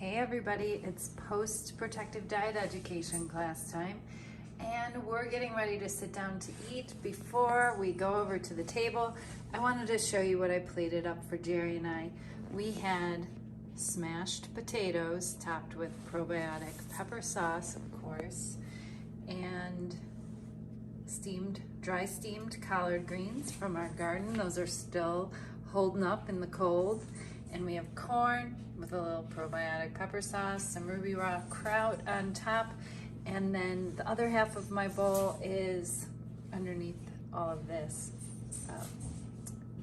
Hey everybody, it's post-protective diet education class time, and we're getting ready to sit down to eat. Before we go over to the table, I wanted to show you what I plated up for Jerry and I. We had smashed potatoes topped with probiotic pepper sauce, of course, and dry steamed collard greens from our garden. Those are still holding up in the cold. And we have corn with a little probiotic pepper sauce, some ruby rock kraut on top, and then the other half of my bowl is underneath all of this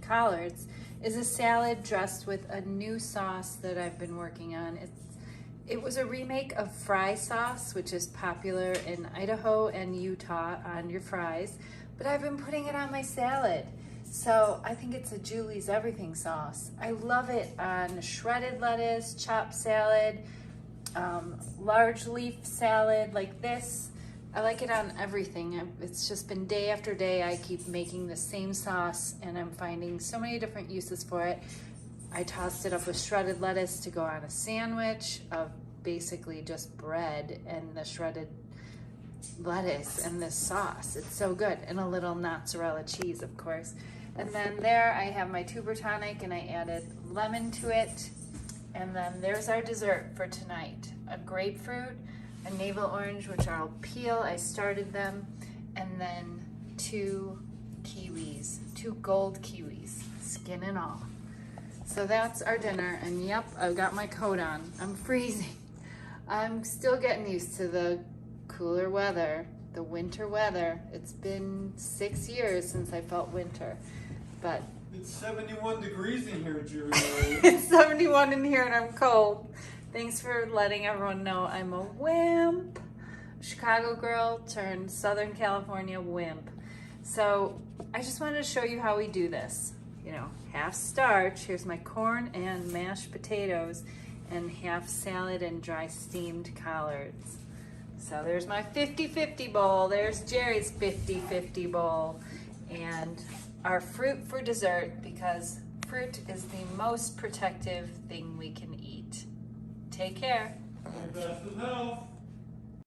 collards is a salad dressed with a new sauce that I've been working on. It was a remake of fry sauce, which is popular in Idaho and Utah on your fries, but I've been putting it on my salad. So I think it's a Julie's everything sauce. I love it on shredded lettuce, chopped salad, large leaf salad like this. I like it on everything. It's just been day after day. I keep making the same sauce and I'm finding so many different uses for it. I tossed it up with shredded lettuce to go on a sandwich of basically just bread and the shredded lettuce and this sauce. It's so good. And a little mozzarella cheese, of course. And then there I have my tuber tonic and I added lemon to it. And then there's our dessert for tonight. A grapefruit, a navel orange, which I'll peel. I started them. And then two kiwis, two gold kiwis, skin and all. So that's our dinner. And yep, I've got my coat on. I'm freezing. I'm still getting used to the cooler weather, the winter weather. It's been 6 years since I felt winter, but it's 71 degrees in here, Jerry. it's 71 in here and I'm cold. Thanks for letting everyone know I'm a wimp. Chicago girl turned Southern California wimp. So I just wanted to show you how we do this. You know, half starch. Here's my corn and mashed potatoes, and half salad and dry steamed collards. So there's my 50-50 bowl. There's Jerry's 50-50 bowl. And our fruit for dessert, because fruit is the most protective thing we can eat. Take care. Best of health.